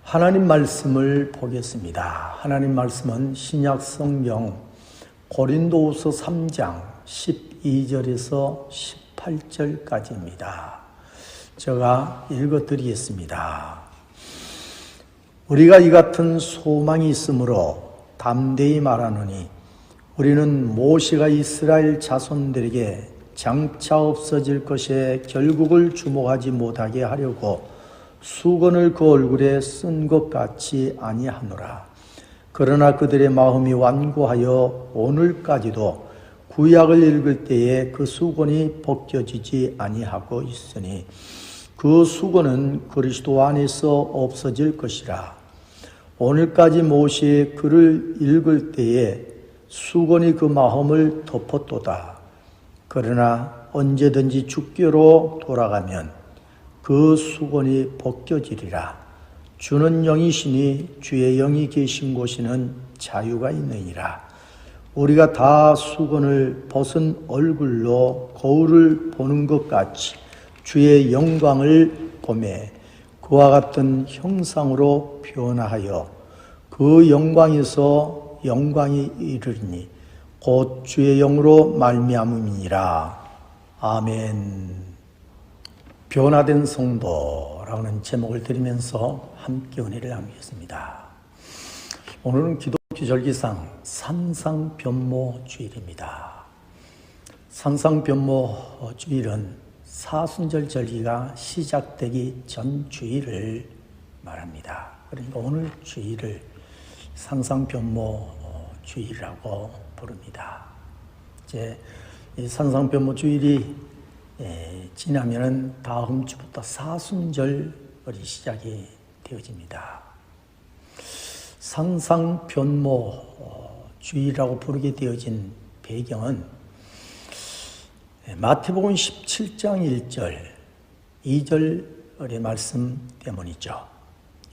하나님 말씀을 보겠습니다. 하나님 말씀은 신약 성경 고린도후서 3장 12절에서 18절까지입니다. 제가 읽어드리겠습니다. 우리가 이 같은 소망이 있으므로 담대히 말하노니 우리는 모세가 이스라엘 자손들에게 장차 없어질 것에 결국을 주목하지 못하게 하려고 수건을 그 얼굴에 쓴 것 같이 아니하노라. 그러나 그들의 마음이 완고하여 오늘까지도 구약을 읽을 때에 그 수건이 벗겨지지 아니하고 있으니 그 수건은 그리스도 안에서 없어질 것이라. 오늘까지 모세의 글을 읽을 때에 수건이 그 마음을 덮었도다. 그러나 언제든지 주께로 돌아가면 그 수건이 벗겨지리라. 주는 영이시니 주의 영이 계신 곳에는 자유가 있느니라. 우리가 다 수건을 벗은 얼굴로 거울을 보는 것 같이 주의 영광을 보매 그와 같은 형상으로 변화하여 그 영광에서 영광이 이르리니 곧 주의 영으로 말미암음이니라. 아멘. 변화된 성도라는 제목을 드리면서 함께 은혜를 나누겠습니다. 오늘은 기독교 절기상 산상변모 주일입니다. 산상변모 주일은 사순절 절기가 시작되기 전 주일을 말합니다. 그러니까 오늘 주일을 산상변모 주일이라고 부릅니다. 이제 이 산상변모 주일이 지나면은 다음 주부터 사순절이 시작이 되어집니다. 산상변모 주일이라고 부르게 되어진 배경은 마태복음 17장 1절, 2절의 말씀 때문이죠.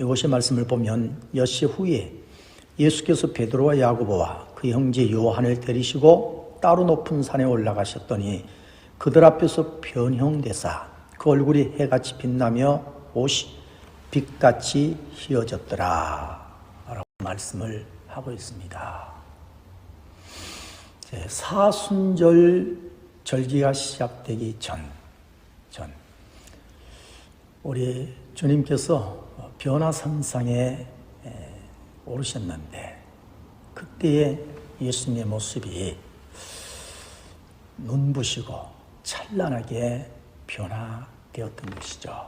이것의 말씀을 보면 엿새 후에 예수께서 베드로와 야고보와 그 형제 요한을 데리시고 따로 높은 산에 올라가셨더니 그들 앞에서 변형되사 그 얼굴이 해같이 빛나며 옷이 빛같이 휘어졌더라 라고 말씀을 하고 있습니다. 사순절 절기가 시작되기 전 우리 주님께서 변화산상에 오르셨는데 그때의 예수님의 모습이 눈부시고 찬란하게 변화되었던 것이죠.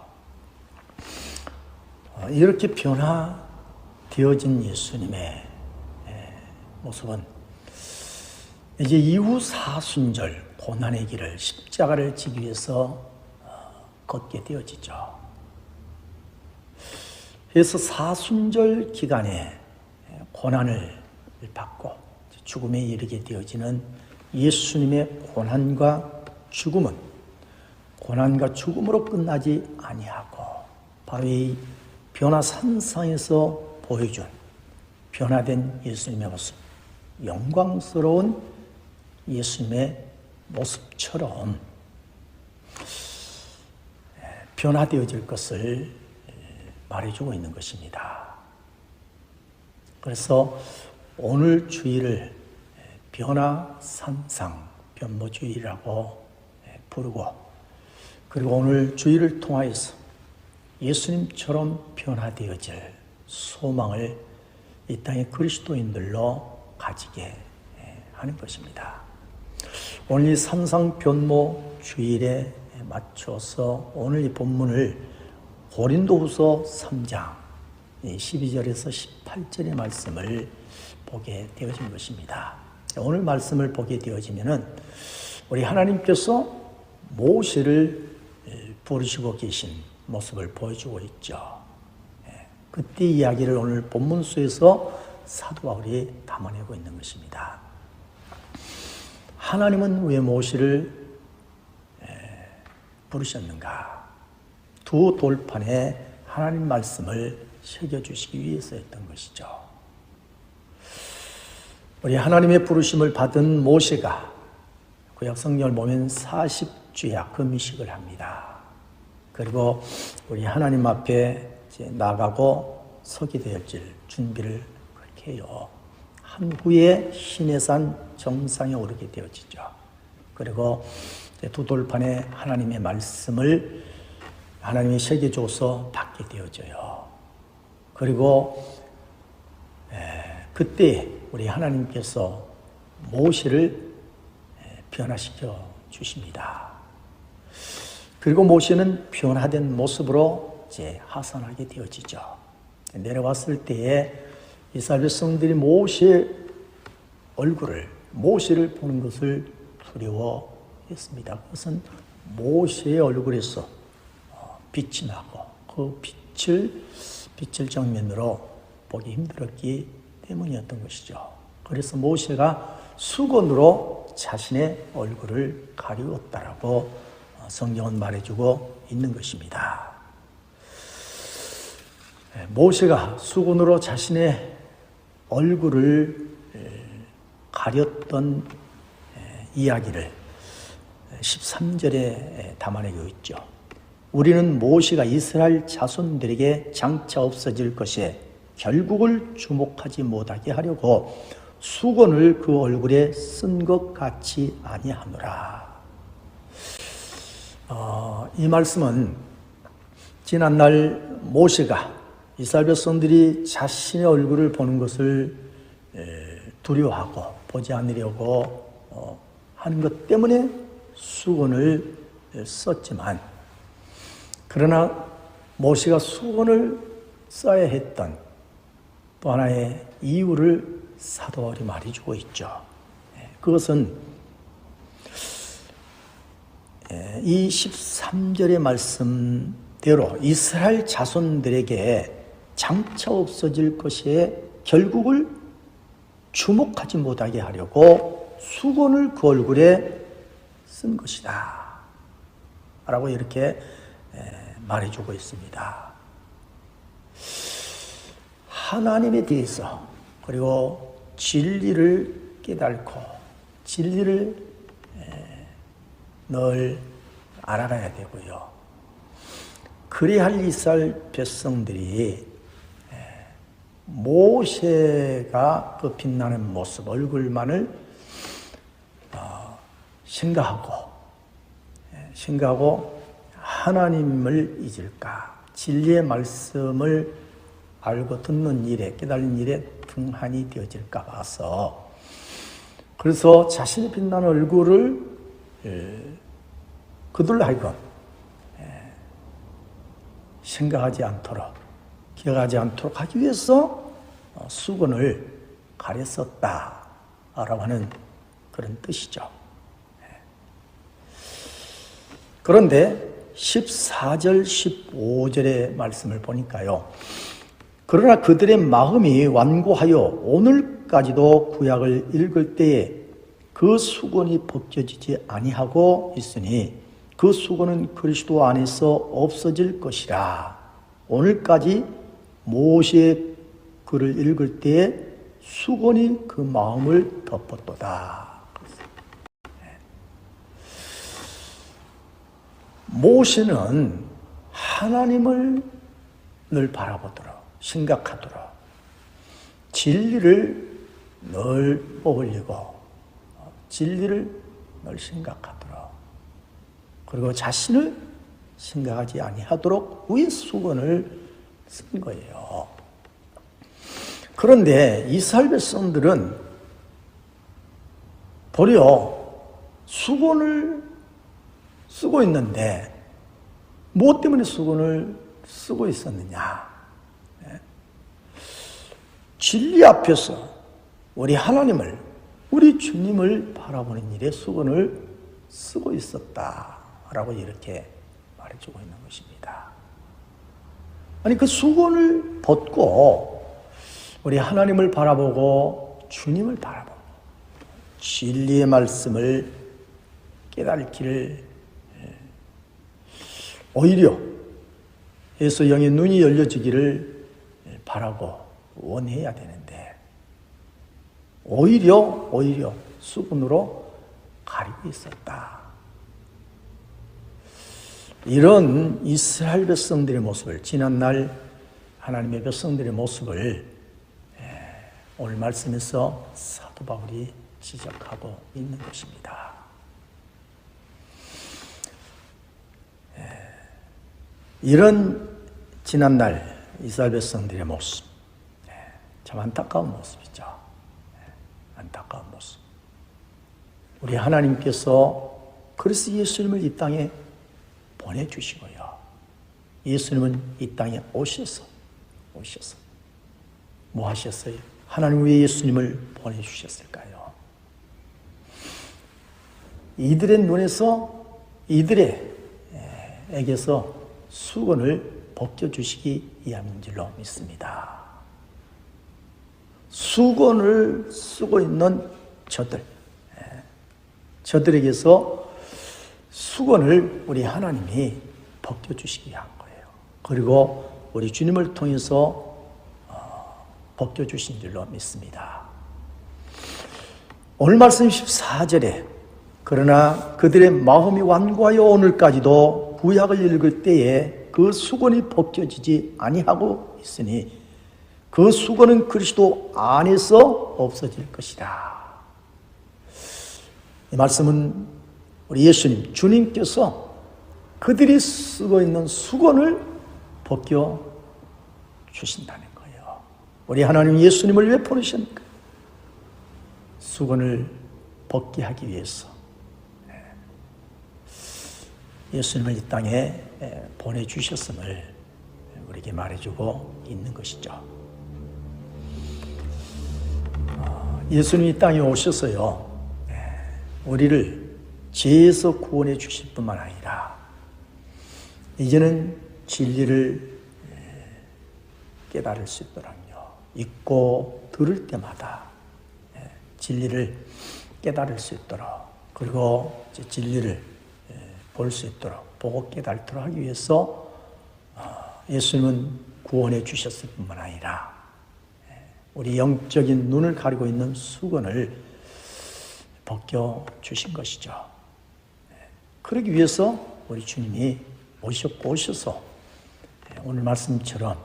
이렇게 변화되어진 예수님의 모습은 이제 이후 사순절 고난의 길을 십자가를 지기 위해서 걷게 되어지죠. 그래서 사순절 기간에 고난을 받고 죽음에 이르게 되어지는 예수님의 고난과 죽음으로 끝나지 아니하고 바로 이 변화산상에서 보여준 변화된 예수님의 모습, 영광스러운 예수님의 모습처럼 변화되어질 것을 말해주고 있는 것입니다. 그래서 오늘 주일을 변화산상, 변모주일이라고 부르고 그리고 오늘 주일을 통하여서 예수님처럼 변화되어질 소망을 이 땅의 그리스도인들로 가지게 하는 것입니다. 오늘 이 산상변모 주일에 맞춰서 오늘 이 본문을 고린도후서 3장 12절에서 18절의 말씀을 보게 되어진 것입니다. 오늘 말씀을 보게 되어지면은 우리 하나님께서 모세를 부르시고 계신 모습을 보여주고 있죠. 그때 이야기를 오늘 본문 속에서 사도 바울이 담아내고 있는 것입니다. 하나님은 왜 모세를 부르셨는가? 두 돌판에 하나님 말씀을 새겨주시기 위해서였던 것이죠. 우리 하나님의 부르심을 받은 모세가 구약 성경을 보면 40주야 금식을 합니다. 그리고 우리 하나님 앞에 이제 나가고 서게 되었을 준비를 그렇게 해요. 한 후에 시내산 정상에 오르게 되어지죠. 그리고 두 돌판에 하나님의 말씀을 하나님이 새겨줘서 받게 되어져요. 그리고 그때 우리 하나님께서 모세를 변화시켜 주십니다. 그리고 모세는 변화된 모습으로 이제 하산하게 되어지죠. 내려왔을 때에 이스라엘 백성들이 모세의 얼굴을, 모세를 보는 것을 두려워했습니다. 그것은 모세의 얼굴에서 빛이 나고 그 빛을 정면으로 보기 힘들었기 때문이었던 것이죠. 그래서 모세가 수건으로 자신의 얼굴을 가리웠다라고 성경은 말해주고 있는 것입니다. 모세가 수건으로 자신의 얼굴을 가렸던 이야기를 13절에 담아내고 있죠. 우리는 모세가 이스라엘 자손들에게 장차 없어질 것에 결국을 주목하지 못하게 하려고 수건을 그 얼굴에 쓴 것 같이 아니하노라. 이 말씀은 지난날 모세가 이스라엘 백성들이 자신의 얼굴을 보는 것을 두려워하고 보지 않으려고 하는 것 때문에 수건을 썼지만, 그러나 모세가 수건을 써야 했던 또 하나의 이유를 사도바울이 말해주고 있죠. 그것은 이 13절의 말씀대로 이스라엘 자손들에게 장차 없어질 것에 결국을 주목하지 못하게 하려고 수건을 그 얼굴에 쓴 것이다 라고 이렇게 말해주고 있습니다. 하나님에 대해서, 그리고 진리를 깨닫고 진리를 늘 알아가야 되고요. 그래야 할 이스라엘 백성들이 모세가 그 빛나는 모습, 얼굴만을 생각하고 하나님을 잊을까, 진리의 말씀을 알고 듣는 일에, 깨달은 일에 등한이 되어질까 봐서, 그래서 자신의 빛나는 얼굴을 그들로 하여금 생각하지 않도록, 기억하지 않도록 하기 위해서 수건을 가렸었다라고 하는 그런 뜻이죠. 그런데 14절, 15절의 말씀을 보니까요. 그러나 그들의 마음이 완고하여 오늘까지도 구약을 읽을 때에 그 수건이 벗겨지지 아니하고 있으니 그 수건은 그리스도 안에서 없어질 것이라. 오늘까지 모세의 글을 읽을 때에 수건이 그 마음을 덮었도다. 모세는 하나님을 늘 바라보도록, 생각하도록, 진리를 늘 뽑으려고, 진리를 늘 생각하도록, 그리고 자신을 생각하지 아니하도록 위에 수건을 쓴 거예요. 그런데 이스라엘 백성들은 도리어 수건을 쓰고 있는데 무엇 때문에 수건을 쓰고 있었느냐? 진리 앞에서 우리 하나님을, 우리 주님을 바라보는 일에 수건을 쓰고 있었다라고 이렇게 말해주고 있는 것입니다. 아니, 그 수건을 벗고 우리 하나님을 바라보고 주님을 바라보고 진리의 말씀을 깨달기를 오히려 예수 영의 눈이 열려지기를 바라고 원해야 되는데 오히려 수건으로 가리고 있었다. 이런 이스라엘 백성들의 모습을 지난날 하나님의 백성들의 모습을 오늘 말씀에서 사도 바울이 지적하고 있는 것입니다. 이런 지난날 이스라엘 백성들의 모습, 참 안타까운 모습이죠. 안타까운 모습. 우리 하나님께서 그리스도 예수님을 이 땅에 보내주시고요. 예수님은 이 땅에 오셔서 뭐 하셨어요? 하나님 왜 예수님을 보내주셨을까요? 이들의 눈에서 이들에게서 수건을 벗겨주시기 위함인 줄로 믿습니다. 수건을 쓰고 있는 저들에게서 수건을 우리 하나님이 벗겨주시기 위한 거예요. 그리고 우리 주님을 통해서 벗겨주신 줄로 믿습니다. 오늘 말씀 14절에 그러나 그들의 마음이 완고하여 오늘까지도 구약을 읽을 때에 그 수건이 벗겨지지 아니하고 있으니 그 수건은 그리스도 안에서 없어질 것이다. 이 말씀은 우리 예수님, 주님께서 그들이 쓰고 있는 수건을 벗겨 주신다는 거예요. 우리 하나님 예수님을 왜 보내셨는가? 수건을 벗게 하기 위해서 예수님을 이 땅에 보내주셨음을 우리에게 말해주고 있는 것이죠. 예수님이 이 땅에 오셔서요, 우리를 죄에서 구원해 주실 뿐만 아니라 이제는 진리를 깨달을 수 있도록요. 읽고 들을 때마다 진리를 깨달을 수 있도록, 그리고 진리를 볼 수 있도록, 보고 깨달도록 하기 위해서 예수님은 구원해 주셨을 뿐만 아니라 우리 영적인 눈을 가리고 있는 수건을 벗겨 주신 것이죠. 그러기 위해서 우리 주님이 오셔서 오늘 말씀처럼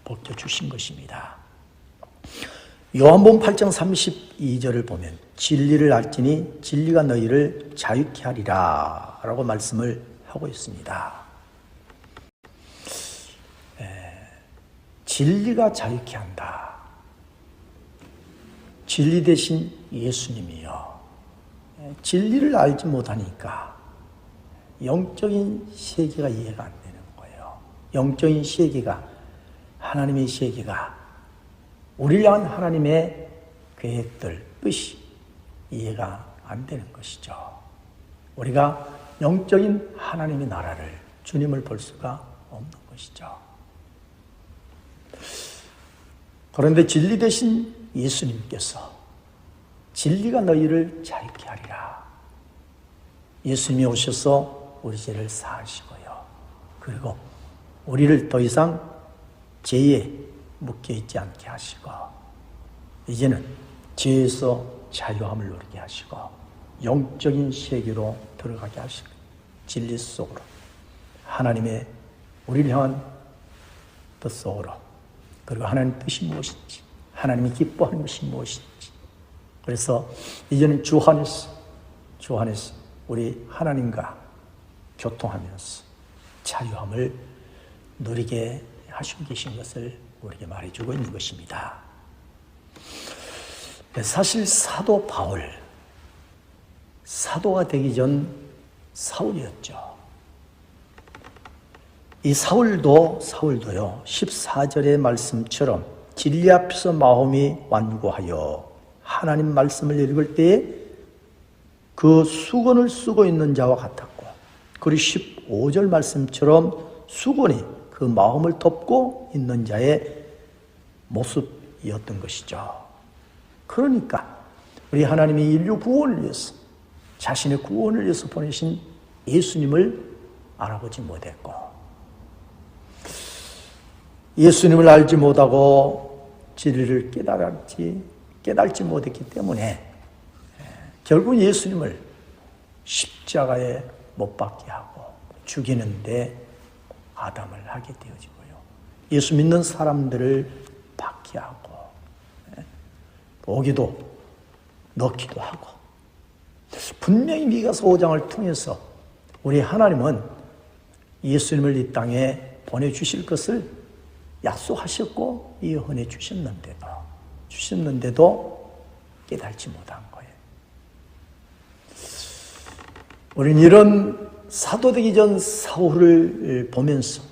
벗겨 주신 것입니다. 요한복음 8장 32절을 보면 진리를 알지니 진리가 너희를 자유케 하리라 라고 말씀을 하고 있습니다. 진리가 자유케 한다. 진리 대신 예수님이요. 진리를 알지 못하니까 영적인 세계가 이해가 안 되는 거예요. 영적인 세계가, 하나님의 세계가, 우리를 향한 하나님의 계획들, 뜻이 이해가 안 되는 것이죠. 우리가 영적인 하나님의 나라를, 주님을 볼 수가 없는 것이죠. 그런데 진리 대신 예수님께서 진리가 너희를 자유케 하리라. 예수님이 오셔서 우리 죄를 사하시고요. 그리고 우리를 더 이상 죄에 묶여있지 않게 하시고 이제는 죄에서 자유함을 누리게 하시고 영적인 세계로 들어가게 하시고 진리 속으로 하나님의 우리를 향한 뜻 속으로, 그리고 하나님의 뜻이 무엇인지, 하나님이 기뻐하는 것이 무엇인지, 그래서 이제는 주 안에서 우리 하나님과 교통하면서 자유함을 누리게 하시고 계신 것을 우리에게 말해주고 있는 것입니다. 사실 사도 바울, 사도가 되기 전 사울이었죠. 이 사울도요, 14절의 말씀처럼 진리 앞에서 마음이 완고하여 하나님 말씀을 읽을 때에 그 수건을 쓰고 있는 자와 같았고, 그리고 15절 말씀처럼 수건이 그 마음을 덮고 있는 자의 모습이었던 것이죠. 그러니까 우리 하나님이 인류 구원을 위해서, 자신의 구원을 위해서 보내신 예수님을 알아보지 못했고, 예수님을 알지 못하고 진리를 깨달지 못했기 때문에 결국 예수님을 십자가에 못 박게 하고 죽이는데 아담을 하게 되어지고요. 예수 믿는 사람들을 박해하고 오기도 넣기도 하고, 분명히 미가서 5장을 통해서 우리 하나님은 예수님을 이 땅에 보내주실 것을 약속하셨고 예언해 주셨는데도 깨달지 못한 거예요. 우리는 이런 사도되기 전 사울을 보면서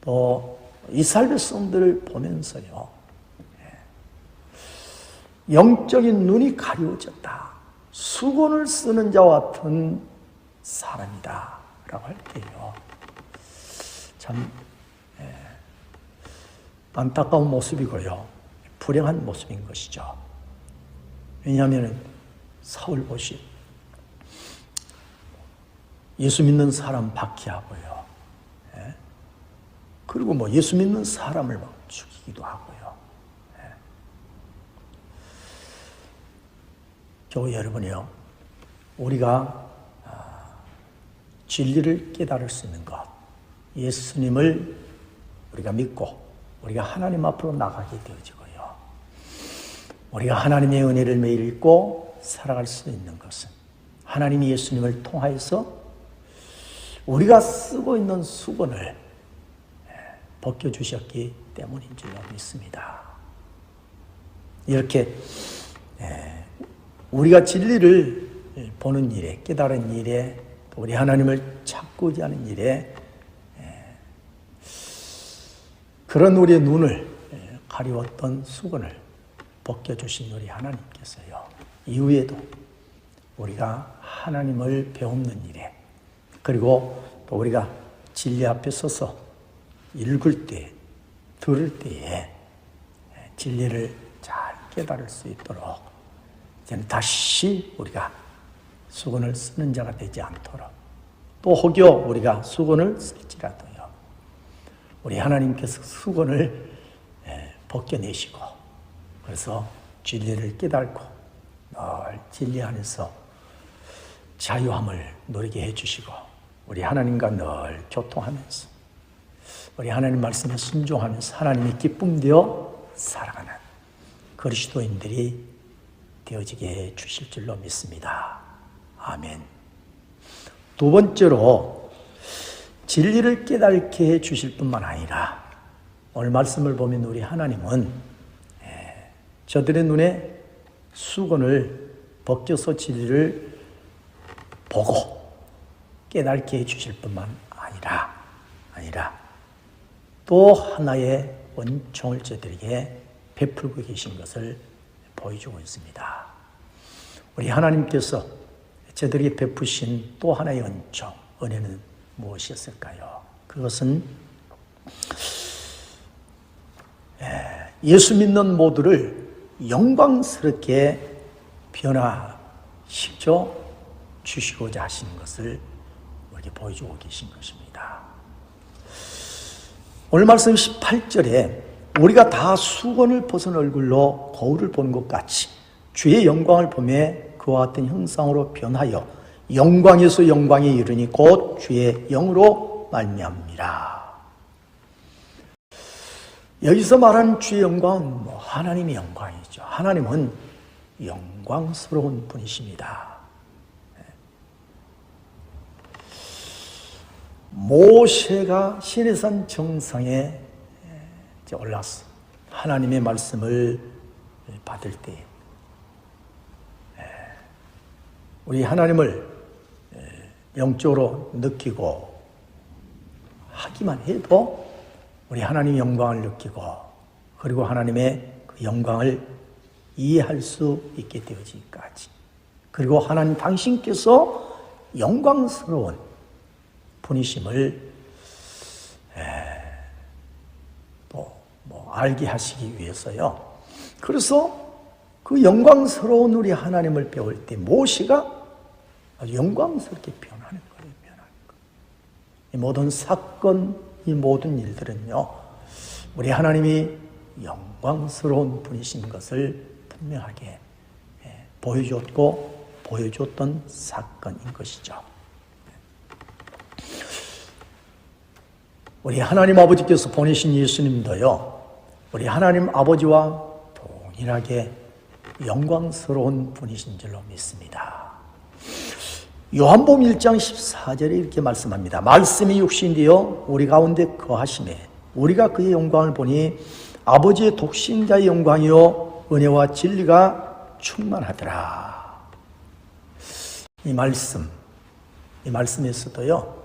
또 이스라엘 백성들을 보면서요, 영적인 눈이 가려워졌다. 수건을 쓰는 자와 같은 사람이다 라고 할 때요, 참 안타까운 모습이고요, 불행한 모습인 것이죠. 왜냐하면 사울 보시, 예수 믿는 사람 박해하고요, 그리고 예수 믿는 사람을 막 죽이기도 하고요. 교회 여러분이요, 우리가 진리를 깨달을 수 있는 것, 예수님을 우리가 믿고 우리가 하나님 앞으로 나가게 되어지고요, 우리가 하나님의 은혜를 매일 읽고 살아갈 수 있는 것은 하나님이 예수님을 통하여서 우리가 쓰고 있는 수건을 벗겨주셨기 때문인 줄로 믿습니다. 이렇게 우리가 진리를 보는 일에, 깨달은 일에, 우리 하나님을 찾고자 하는 일에 그런 우리의 눈을 가리웠던 수건을 벗겨주신 우리 하나님께서요, 이후에도 우리가 하나님을 배우는 일에, 그리고 또 우리가 진리 앞에 서서 읽을 때, 들을 때에 진리를 잘 깨달을 수 있도록 이제는 다시 우리가 수건을 쓰는 자가 되지 않도록, 또 혹여 우리가 수건을 쓸지라도요, 우리 하나님께서 수건을 벗겨내시고, 그래서 진리를 깨닫고 늘 진리 안에서 자유함을 누리게 해주시고, 우리 하나님과 늘 교통하면서 우리 하나님 말씀에 순종하면서 하나님의 기쁨 되어 살아가는 그리스도인들이 되어지게 해 주실 줄로 믿습니다. 아멘. 두 번째로 진리를 깨닫게 해 주실 뿐만 아니라 오늘 말씀을 보면 우리 하나님은 저들의 눈에 수건을 벗겨서 진리를 보고 깨닫게 해 주실 뿐만 아니라 또 하나의 은총을 저들에게 베풀고 계신 것을 보여주고 있습니다. 우리 하나님께서 저들에게 베푸신 또 하나의 은총, 은혜는 무엇이었을까요? 그것은 예수 믿는 모두를 영광스럽게 변화시켜 주시고자 하시는 것을 우리에게 보여주고 계신 것입니다. 오늘 말씀 18절에 우리가 다 수건을 벗은 얼굴로 거울을 보는 것 같이 주의 영광을 보며 그와 같은 형상으로 변하여 영광에서 영광에 이르니 곧 주의 영으로 말미암니라. 여기서 말하는 주의 영광은 하나님의 영광이죠. 하나님은 영광스러운 분이십니다. 모세가 시내산 정상에 올라서 하나님의 말씀을 받을 때 우리 하나님을 영적으로 느끼고 하기만 해도 우리 하나님의 영광을 느끼고 그리고 하나님의 그 영광을 이해할 수 있게 되어지기까지, 그리고 하나님 당신께서 영광스러운 분이심을 알게 하시기 위해서요. 그래서 그 영광스러운 우리 하나님을 배울 때 모세가 아주 영광스럽게 변하는 거예요. 이 모든 사건, 이 모든 일들은요, 우리 하나님이 영광스러운 분이신 것을 분명하게 보여줬고 보여줬던 사건인 것이죠. 우리 하나님 아버지께서 보내신 예수님도요, 우리 하나님 아버지와 동일하게 영광스러운 분이신 줄로 믿습니다. 요한복음 1장 14절에 이렇게 말씀합니다. 말씀이 육신이 되어 우리 가운데 거하심에 우리가 그의 영광을 보니 아버지의 독생자의 영광이요 은혜와 진리가 충만하더라. 이 말씀에서도요,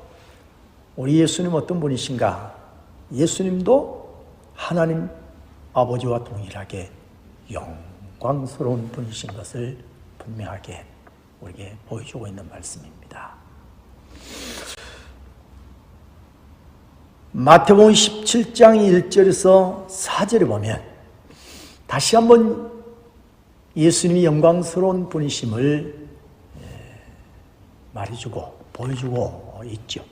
우리 예수님 어떤 분이신가? 예수님도 하나님 아버지와 동일하게 영광스러운 분이신 것을 분명하게 우리에게 보여주고 있는 말씀입니다. 마태복음 17장 1절에서 4절에 보면 다시 한번 예수님이 영광스러운 분이심을 말해주고 보여주고 있죠.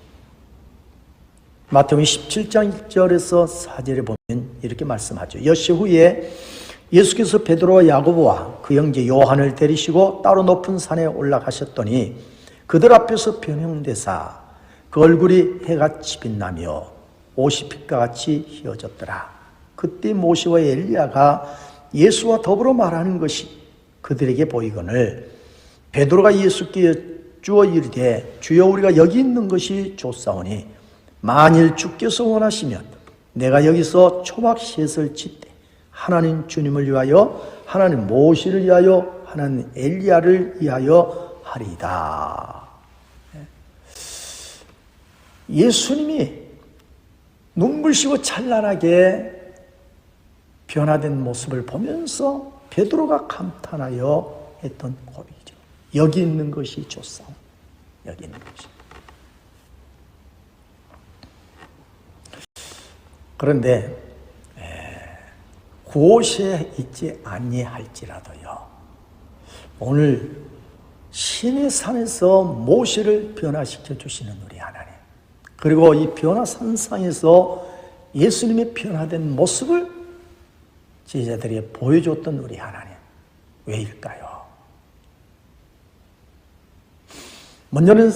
마태복음 17장 1절에서 4절에 보면 이렇게 말씀하죠. 엿새 후에 예수께서 베드로와 야고보와 그 형제 요한을 데리시고 따로 높은 산에 올라가셨더니 그들 앞에서 변형되사 그 얼굴이 해같이 빛나며 옷이 빛과 같이 휘어졌더라. 그때 모세와 엘리야가 예수와 더불어 말하는 것이 그들에게 보이거늘 베드로가 예수께 여쭈어 이르되 주여 우리가 여기 있는 것이 좋사오니 만일 주께서 원하시면 내가 여기서 초막셋을 짓되 하나님 주님을 위하여 하나님 모세를 위하여 하나님 엘리야를 위하여 하리이다. 예수님이 눈부시고 찬란하게 변화된 모습을 보면서 베드로가 감탄하여 했던 고백이죠. 여기 있는 것이 좋사오. 여기 있는 것이. 그런데 그곳에 있지 아니할지라도요, 오늘 신의 산에서 모세를 변화시켜 주시는 우리 하나님, 그리고 이 변화산상에서 예수님의 변화된 모습을 제자들에게 보여줬던 우리 하나님, 왜일까요? 먼저는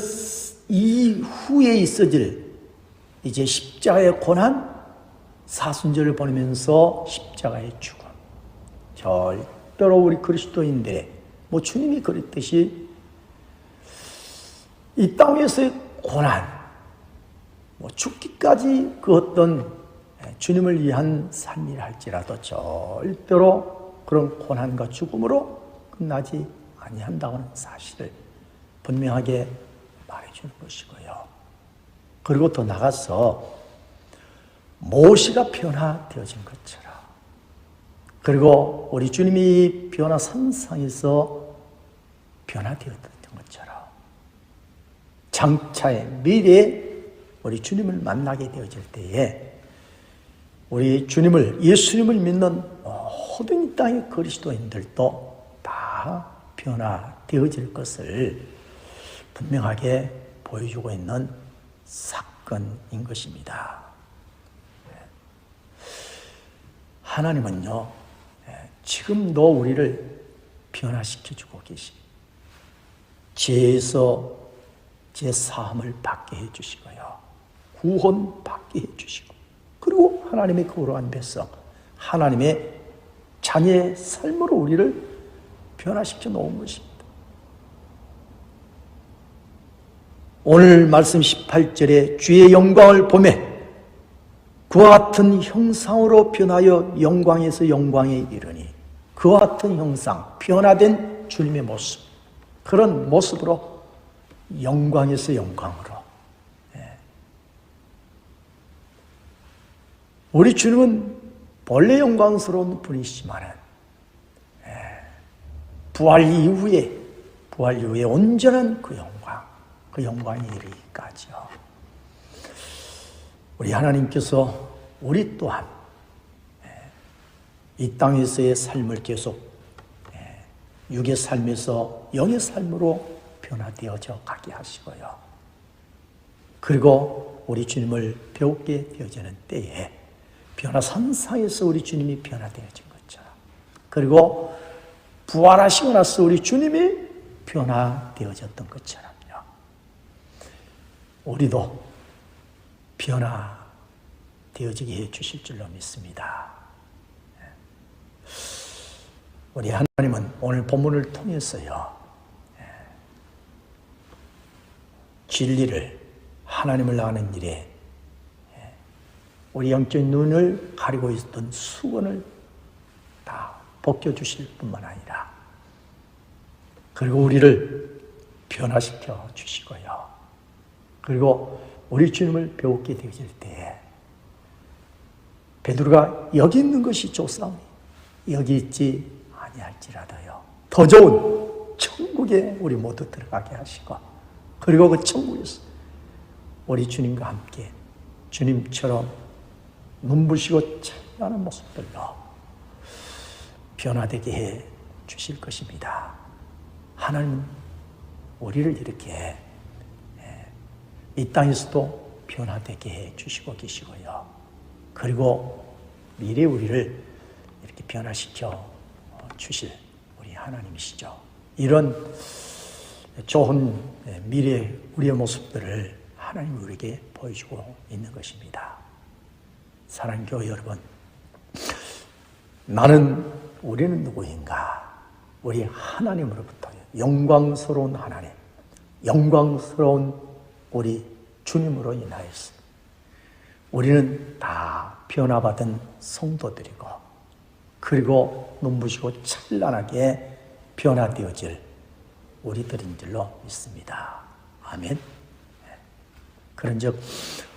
이후에 있어질 이제 십자가의 고난, 사순절을 보내면서 십자가의 죽음. 절대로 우리 그리스도인들의 주님이 그랬듯이 이 땅에서의 고난, 죽기까지 그 어떤 주님을 위한 삶이라 할지라도 절대로 그런 고난과 죽음으로 끝나지 아니한다는 사실을 분명하게 말해주는 것이고요. 그리고 더 나가서 모세가 변화되어진 것처럼, 그리고 우리 주님이 변화산상에서 변화되었던 것처럼 장차의 미래에 우리 주님을 만나게 되어질 때에 우리 주님을, 예수님을 믿는 모든 이 땅의 그리스도인들도 다 변화되어질 것을 분명하게 보여주고 있는 사건인 것입니다. 하나님은요, 지금도 우리를 변화시켜주고 계십니다. 죄에서 제 사함을 받게 해주시고요, 구원 받게 해주시고, 그리고 하나님의 거룩한 백성, 하나님의 자녀의 삶으로 우리를 변화시켜 놓은 것입니다. 오늘 말씀 18절에 주의 영광을 보매 그와 같은 형상으로 변하여 영광에서 영광에 이르니, 그와 같은 형상, 변화된 주님의 모습, 그런 모습으로 영광에서 영광으로. 우리 주님은 본래 영광스러운 분이시지만 부활 이후에 온전한 그 영광이 이르기까지요. 우리 하나님께서 우리 또한 이 땅에서의 삶을 계속 육의 삶에서 영의 삶으로 변화되어져 가게 하시고요. 그리고 우리 주님을 배우게 되어지는 때에 변화산상에서 우리 주님이 변화되어진 것처럼, 그리고 부활하시고 나서 우리 주님이 변화되어졌던 것처럼요, 우리도 되어지게 해 주실 줄로 믿습니다. 우리 하나님은 오늘 본문을 통해서요, 진리를, 하나님을 아는 일에 우리 영적인 눈을 가리고 있었던 수건을 다 벗겨주실 뿐만 아니라, 그리고 우리를 변화시켜 주시고요, 그리고 우리 주님을 배우게 되어질 때에 베드로가 여기 있는 것이 좋사오니 여기 있지 아니할지라도요 더 좋은 천국에 우리 모두 들어가게 하시고, 그리고 그 천국에서 우리 주님과 함께 주님처럼 눈부시고 찬란한 모습들로 변화되게 해 주실 것입니다. 하나님은 우리를 이렇게 이 땅에서도 변화되게 해 주시고 계시고요, 그리고 미래 우리를 이렇게 변화시켜 주실 우리 하나님이시죠. 이런 좋은 미래 우리의 모습들을 하나님이 우리에게 보여주고 있는 것입니다. 사랑하는 교회 여러분, 우리는 누구인가? 우리 하나님으로부터 영광스러운 하나님, 영광스러운 우리 주님으로 인하여서 우리는 다 변화받은 성도들이고, 그리고 눈부시고 찬란하게 변화되어질 우리들인 줄로 믿습니다. 아멘. 그런즉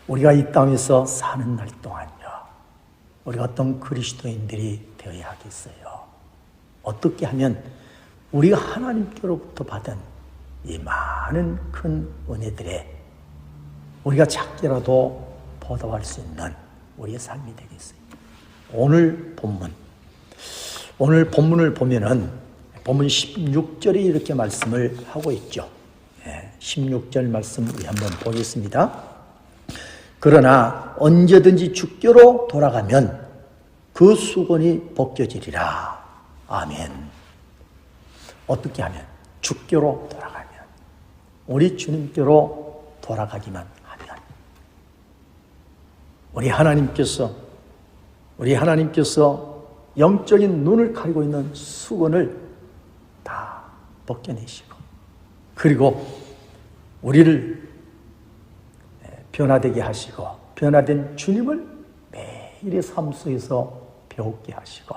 우리가 이 땅에서 사는 날 동안요, 우리가 어떤 그리스도인들이 되어야 하겠어요? 어떻게 하면 우리가 하나님께로부터 받은 이 많은 큰 은혜들에 우리가 작게라도 보답할 수 있는 우리의 삶이 되겠어요? 오늘 본문을 보면은 본문 16절에 이렇게 말씀을 하고 있죠. 16절 말씀 우리 한번 보겠습니다. 그러나 언제든지 주께로 돌아가면 그 수건이 벗겨지리라. 아멘. 어떻게 하면? 주께로 돌아가면, 우리 주님께로 돌아가기만 하면, 우리 하나님께서 영적인 눈을 가리고 있는 수건을 다 벗겨내시고, 그리고 우리를 변화되게 하시고, 변화된 주님을 매일의 삶 속에서 배우게 하시고,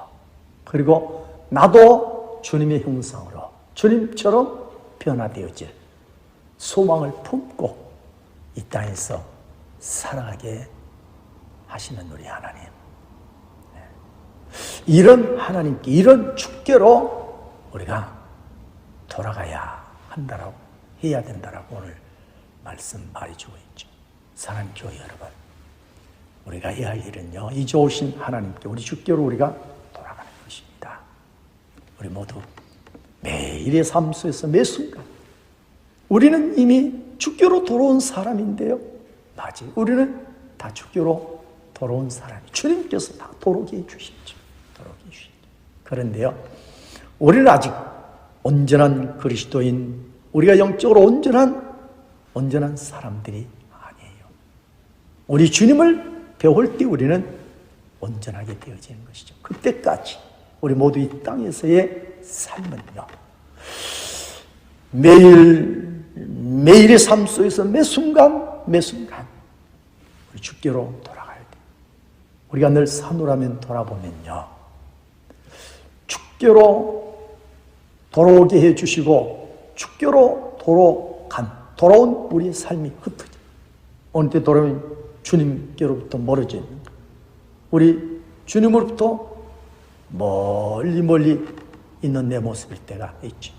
그리고 나도 주님의 형상으로 주님처럼 변화되어질 소망을 품고 이 땅에서 살아가게 하시는 우리 하나님, 이런 하나님께, 이런 주께로 우리가 돌아가야 한다라고, 해야 된다라고 오늘 말씀 말해주고 있죠. 사랑하는 교회 여러분, 우리가 해야 할 일은요, 이 좋으신 하나님께, 우리 주께로 우리가 돌아가는 것입니다. 우리 모두 매일의 삶 속에서 매 순간, 우리는 이미 주께로 돌아온 사람인데요, 맞아요. 우리는 다 주께로 돌아온 사람이, 주님께서 다 돌아오게 해주시죠. 그런데요, 우리는 아직 온전한 그리스도인, 우리가 영적으로 온전한 사람들이 아니에요. 우리 주님을 배울 때 우리는 온전하게 되어지는 것이죠. 그때까지 우리 모두 이 땅에서의 삶은요, 매일의 삶 속에서 매 순간 우리 주께로 돌아가야 돼. 우리가 늘 사노라면 돌아보면요, 주께로 돌아오게 해주시고 주께로 돌아온 우리의 삶이 흩어져. 어느 때 돌아오면 주님께로부터 멀어져 있는 거예요. 우리 주님으로부터 멀리 있는 내 모습일 때가 있죠.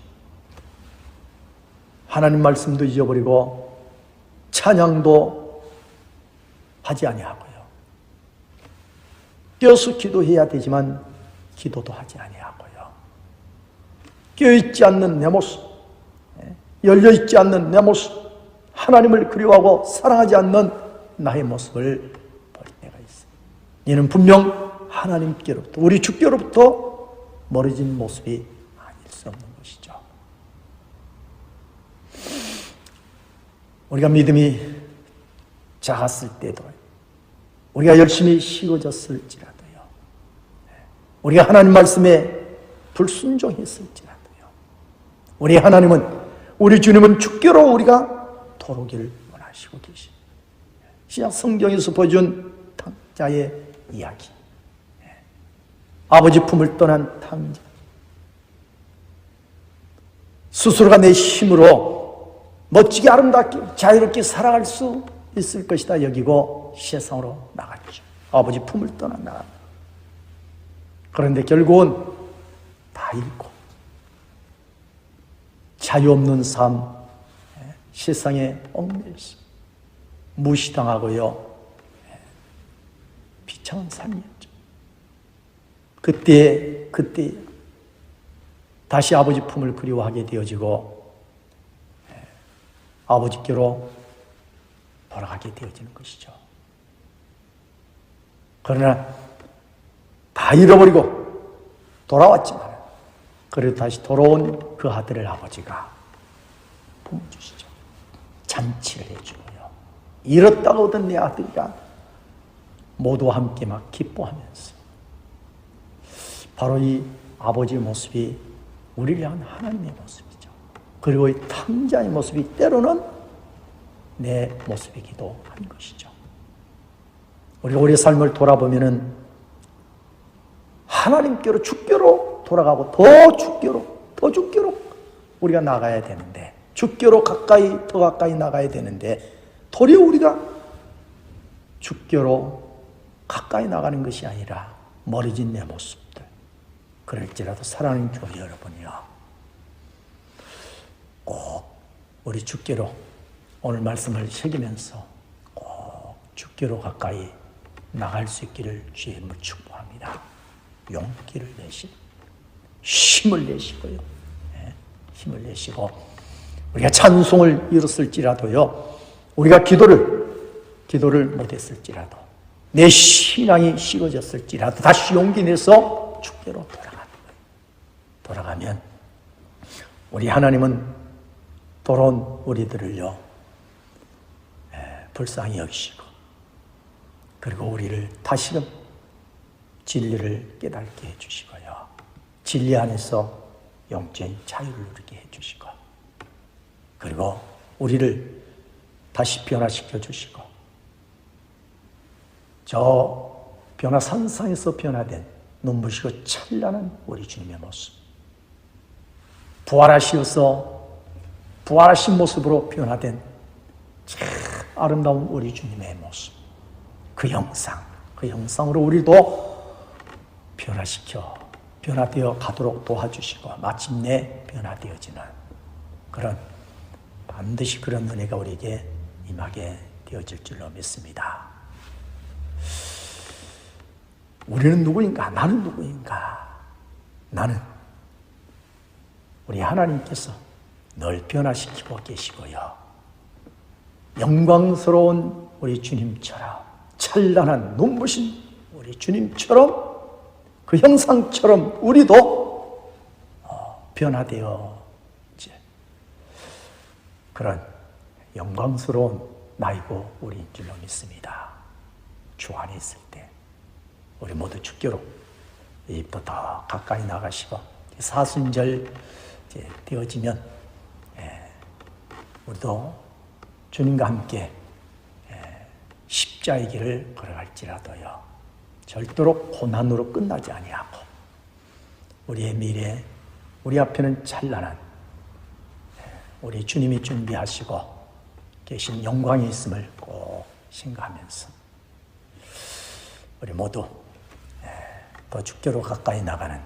하나님 말씀도 잊어버리고 찬양도 하지 아니하고요, 깨어서 기도해야 되지만 기도도 하지 아니하고요, 깨어있지 않는 내 모습, 열려있지 않는 내 모습, 하나님을 그리워하고 사랑하지 않는 나의 모습을 볼 때가 있어요. 이는 분명 하나님께로부터, 우리 주께로부터 멀어진 모습이 아닐 수 없는 것이죠. 우리가 믿음이 작았을 때도, 우리가 열심히 씌워졌을지라도요. 우리가 하나님 말씀에 불순종했을지라도요. 우리 하나님은, 우리 주님은 주께로 우리가 돌아오기를 원하시고 계십니다. 신약 성경에서 보여준 탕자의 이야기. 아버지 품을 떠난 탕자. 스스로가 내 힘으로 멋지게 아름답게 자유롭게 살아갈 수 있을 것이다 여기고 세상으로 나갔죠. 아버지 품을 떠나 나갑니다. 그런데 결국은 다 잃고 자유 없는 삶, 세상에 얽매여서 무시당하고요. 비참한 삶이었죠. 그때 다시 아버지 품을 그리워하게 되어지고 아버지께로 돌아가게 되어지는 것이죠. 그러나 다 잃어버리고 돌아왔지만 그래도 다시 돌아온 그 아들을 아버지가 품어주시죠. 잔치를 해주고요. 잃었다가 얻은 내 아들이라 모두와 함께 막 기뻐하면서 바로 이 아버지의 모습이 우리를 향한 하나님의 모습이죠. 그리고 이 탕자의 모습이 때로는 내 모습이기도 한 것이죠. 우리가 우리의 삶을 돌아보면은 하나님께로 주께로 돌아가고 더 주께로 우리가 나가야 되는데 주께로 더 가까이 나가야 되는데 도리어 우리가 주께로 가까이 나가는 것이 아니라 멀어진 내 모습들 그럴지라도 사랑하는 교회 여러분이요 꼭 우리 주께로 오늘 말씀을 새기면서 꼭 주께로 가까이 나갈 수 있기를 주의 이름으로 축복합니다. 용기를 내시고 힘을 내시고요. 힘을 내시고 우리가 찬송을 이뤘을지라도요. 우리가 기도를 못했을지라도 내 신앙이 식어졌을지라도 다시 용기 내서 주께로 돌아가면 우리 하나님은 돌아온 우리들을요 불쌍히 여기시고 그리고 우리를 다시금 진리를 깨닫게 해주시고요 진리 안에서 영적인 자유를 누리게 해주시고 그리고 우리를 다시 변화시켜 주시고 저 변화산상에서 변화된 눈부시고 찬란한 우리 주님의 모습 부활하신 모습으로 변화된 참 아름다운 우리 주님의 모습 그 형상으로 우리도 변화되어 가도록 도와주시고 마침내 변화되어지는 그런 반드시 그런 은혜가 우리에게 임하게 되어질 줄로 믿습니다. 우리는 누구인가? 나는 누구인가? 나는 우리 하나님께서 늘 변화시키고 계시고요. 영광스러운 우리 주님처럼 찬란한 눈부신 우리 주님처럼 그 형상처럼 우리도 변화되어 그런 영광스러운 나이고 우리인 줄로 믿습니다. 주 안에 있을 때 우리 모두 주께로 더 가까이 나가시고 사순절 되어지면 우리도 주님과 함께 십자의 길을 걸어갈지라도요 절대로 고난으로 끝나지 아니하고 우리의 미래 우리 앞에는 찬란한 우리 주님이 준비하시고 계신 영광이 있음을 꼭 생각하면서 우리 모두 더 주께로 가까이 나가는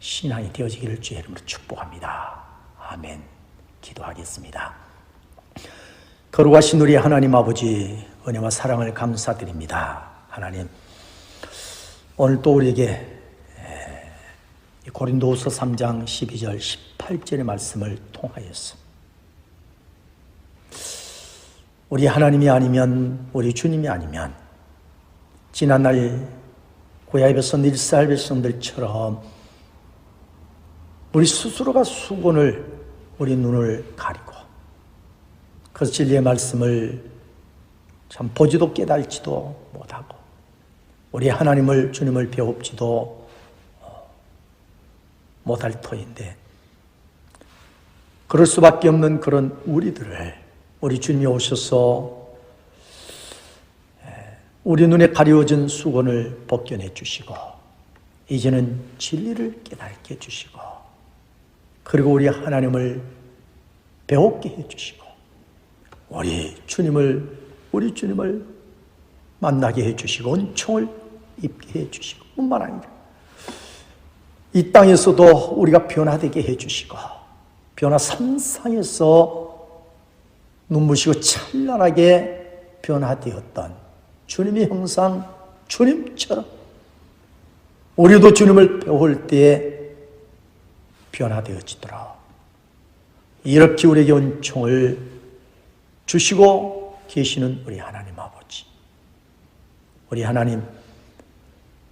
신앙이 되어지기를 주의 이름으로 축복합니다. 아멘. 기도하겠습니다. 거룩하신 우리 하나님 아버지 은혜와 사랑을 감사드립니다. 하나님 오늘 또 우리에게 고린도후서 3장 12절 18절의 말씀을 통하여서 우리 하나님이 아니면 우리 주님이 아니면 지난날 구약의 백성 이스라엘 백성들처럼 우리 스스로가 수건을 우리 눈을 가리고 그 진리의 말씀을 참 보지도 깨달지도 못하고 우리 하나님을 주님을 배웁지도 못할 터인데 그럴 수밖에 없는 그런 우리들을 우리 주님이 오셔서 우리 눈에 가려워진 수건을 벗겨내 주시고 이제는 진리를 깨닫게 해주시고 그리고 우리 하나님을 배웠게 해주시고 우리 주님을 만나게 해주시고 은총을 입게 해주시고 뿐만 아니라 이 땅에서도 우리가 변화되게 해주시고 변화 삼상에서 눈부시고 찬란하게 변화되었던 주님의 형상, 주님처럼 우리도 주님을 배울 때에 변화되어지더라. 이렇게 우리에게 은총을 주시고 계시는 우리 하나님 아버지. 우리 하나님,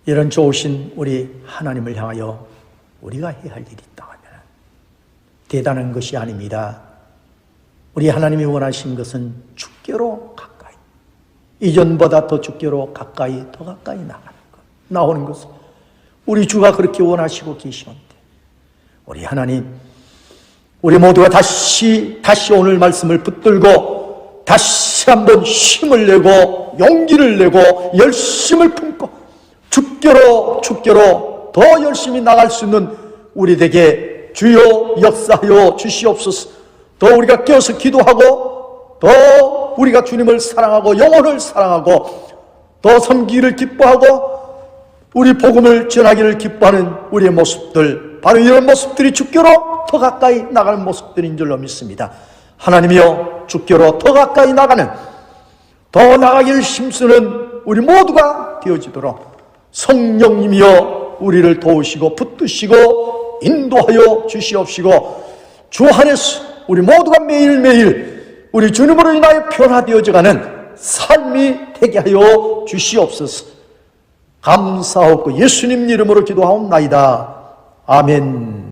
이런 좋으신 우리 하나님을 향하여 우리가 해야 할 일이 있다면 대단한 것이 아닙니다. 우리 하나님이 원하신 것은 주께로 가까이, 이전보다 더 주께로 가까이, 더 가까이 나오는 것은 우리 주가 그렇게 원하시고 계시는데 우리 하나님, 우리 모두가 다시 오늘 말씀을 붙들고 다시 한번 힘을 내고 용기를 내고 열심을 품고 주께로 더 열심히 나갈 수 있는 우리에게 주여 역사하여 주시옵소서. 더 우리가 깨어서 기도하고 더 우리가 주님을 사랑하고 영혼을 사랑하고 더 섬기기를 기뻐하고 우리 복음을 전하기를 기뻐하는 우리의 모습들, 바로 이런 모습들이 주께로 더 가까이 나가는 모습들인 줄로 믿습니다. 하나님이여, 주께로 더 가까이 나가는, 더 나가기를 힘쓰는 우리 모두가 되어지도록 성령님이여 우리를 도우시고 붙드시고 인도하여 주시옵시고 주 안에서 우리 모두가 매일매일 우리 주님으로 인하여 변화되어져가는 삶이 되게 하여 주시옵소서. 감사하고 예수님 이름으로 기도하옵나이다. 아멘.